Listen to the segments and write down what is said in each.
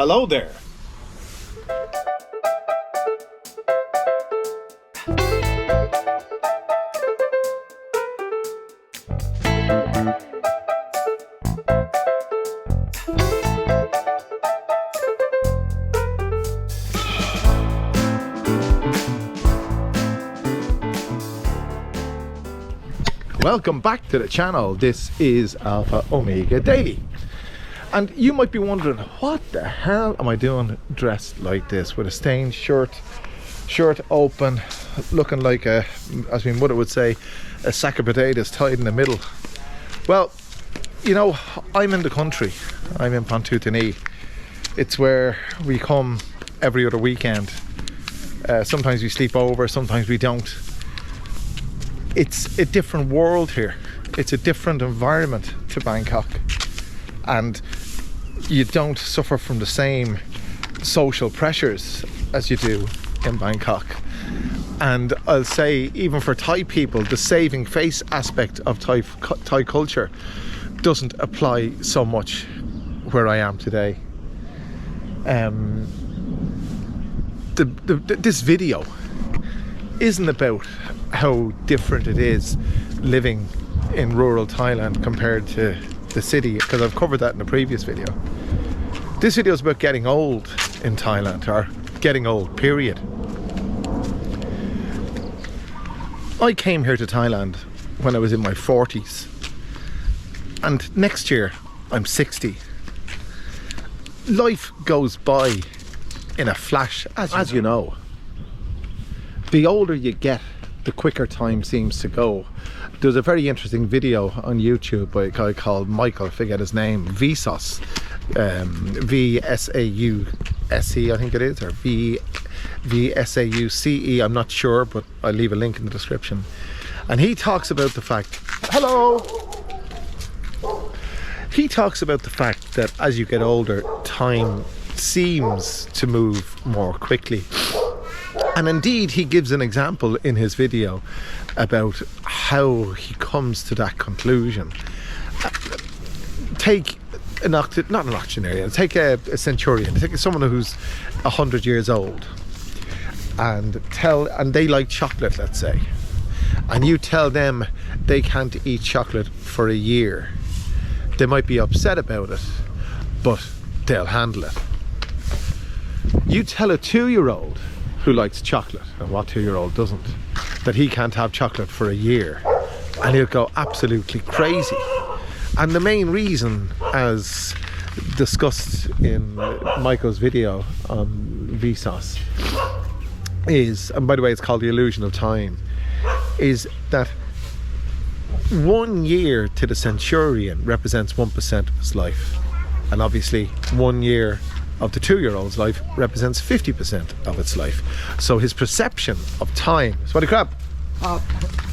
Hello there. Welcome back to the channel. This is Alpha Omega Daily. And you might be wondering, what the hell am I doing dressed like this with a stained shirt open, looking like a, as my mother would say, a sack of potatoes tied in the middle? Well, you know, I'm in the country. I'm in Pontootini. It's where we come every other weekend. Sometimes we sleep over, sometimes we don't. It's a different world here. It's a different environment to Bangkok, and you don't suffer from the same social pressures as you do in Bangkok. And I'll say, even for Thai people, the saving face aspect of Thai culture doesn't apply so much where I am today. This video isn't about how different it is living in rural Thailand compared to the city, because I've covered that in a previous video. This video is about getting old in Thailand, or getting old, period. I came here to Thailand when I was in my 40s, and next year I'm 60. Life goes by in a flash, as you know. The older you get, the quicker time seems to go. There's a very interesting video on YouTube by a guy called Michael, I forget his name, Vsauce, V-S-A-U-S-E I think it is, or V-S-A-U-C-E, I'm not sure, but I'll leave a link in the description. And he talks about the fact, he talks about the fact that as you get older, time seems to move more quickly. And indeed, he gives an example in his video about how he comes to that conclusion. Take not an octogenarian, take a centurion, take someone who's 100 years old, and they like chocolate, let's say, and you tell them they can't eat chocolate for a year. They might be upset about it, but they'll handle it. You tell a 2-year-old who likes chocolate, and what 2-year-old doesn't, that he can't have chocolate for a year, and he'll go absolutely crazy. And the main reason, as discussed in Michael's video on Vsauce, is, and by the way it's called The Illusion of Time, is that 1 year to the centurion represents 1% of his life, and obviously 1 year of the 2-year-old's life represents 50% of its life. So his perception of time, Spotty Crab,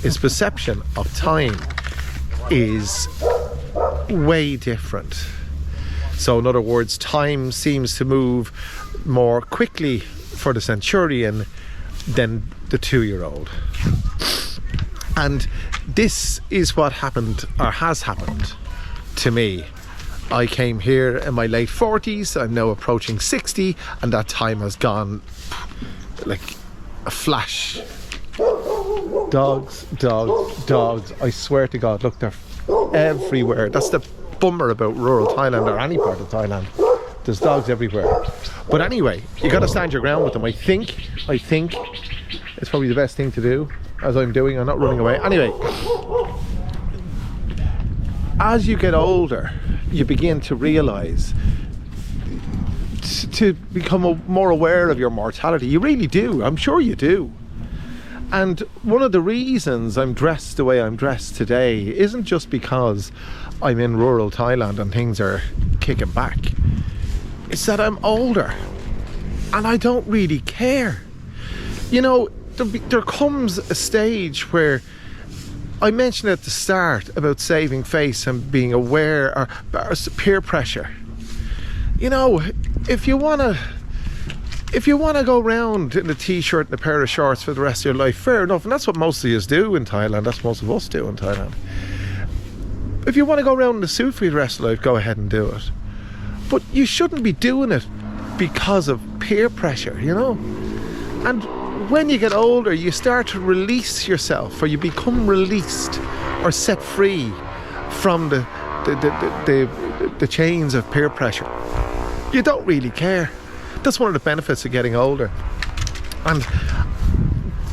his perception of time is way different. So in other words, time seems to move more quickly for the centurion than the 2-year-old. And this is what happened, or has happened, to me. I came here in my late 40s, I'm now approaching 60, and that time has gone like a flash. Dogs, I swear to God, look, they're everywhere. That's the bummer about rural Thailand, or any part of Thailand. There's dogs everywhere. But anyway, you got to stand your ground with them. I think it's probably the best thing to do, as I'm doing. I'm not running away. Anyway, as you get older, you begin to realize, to become more aware of your mortality. You really do. I'm sure you do. And one of the reasons I'm dressed the way I'm dressed today isn't just because I'm in rural Thailand and things are kicking back. It's that I'm older and I don't really care. You know, there comes a stage where, I mentioned at the start about saving face and being aware, or peer pressure. You know, if you want to go around in a t-shirt and a pair of shorts for the rest of your life, fair enough, and that's what most of us do in Thailand. That's what most of us do in Thailand. If you want to go around in a suit for the rest of life, go ahead and do it. But you shouldn't be doing it because of peer pressure, you know. And when you get older, you start to release yourself, or you become released or set free from the chains of peer pressure. You don't really care. That's one of the benefits of getting older. And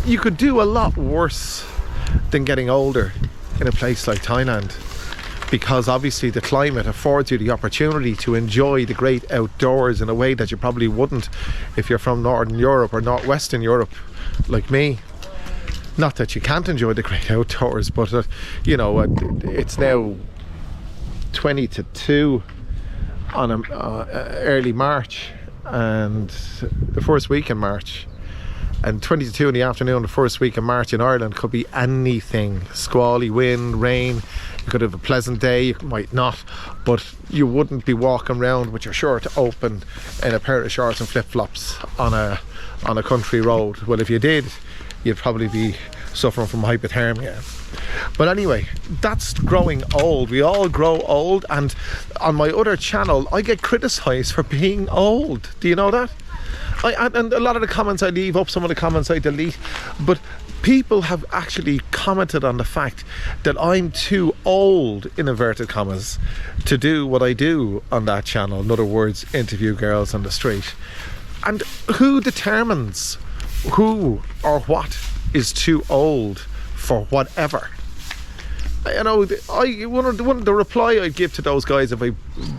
you could do a lot worse than getting older in a place like Thailand, because obviously the climate affords you the opportunity to enjoy the great outdoors in a way that you probably wouldn't if you're from Northern Europe or Northwestern Europe like me. Not that you can't enjoy the great outdoors, but you know, it's now 20 to 2 on early March, and the first week in March, and 20 to 2 in the afternoon the first week in March in Ireland could be anything. Squally wind, rain. You could have a pleasant day, you might not, but you wouldn't be walking around with your shirt open in a pair of shorts and flip-flops on a country road. Well, if you did, you'd probably be suffering from hypothermia. But anyway, that's growing old. We all grow old, and on my other channel I get criticised for being old. Do you know that? And a lot of the comments I leave up, some of the comments I delete, but people have actually commented on the fact that I'm too old, in inverted commas, to do what I do on that channel. In other words, interview girls on the street. And who determines who or what is too old for whatever? You know, one of the reply I'd give to those guys if I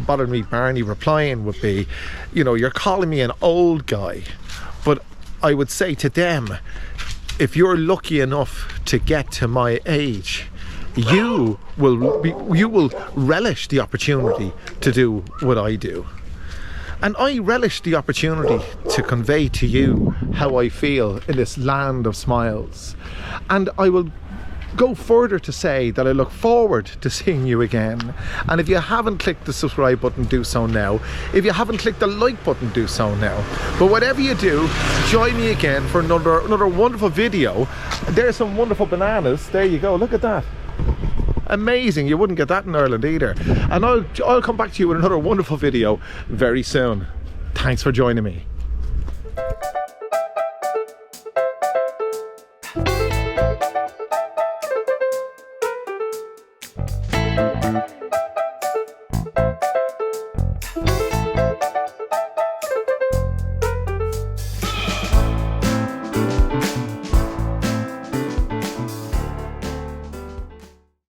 bothered me Barney replying would be, you know, you're calling me an old guy, but I would say to them, if you're lucky enough to get to my age, you will relish the opportunity to do what I do. And I relish the opportunity to convey to you how I feel in this land of smiles. And I will go further to say that I look forward to seeing you again. And if you haven't clicked the subscribe button, do so now. If you haven't clicked the like button, do so now. But whatever you do, join me again for another wonderful video. There's some wonderful bananas. There you go, look at that. Amazing, you wouldn't get that in Ireland either. And I'll come back to you with another wonderful video very soon. Thanks for joining me.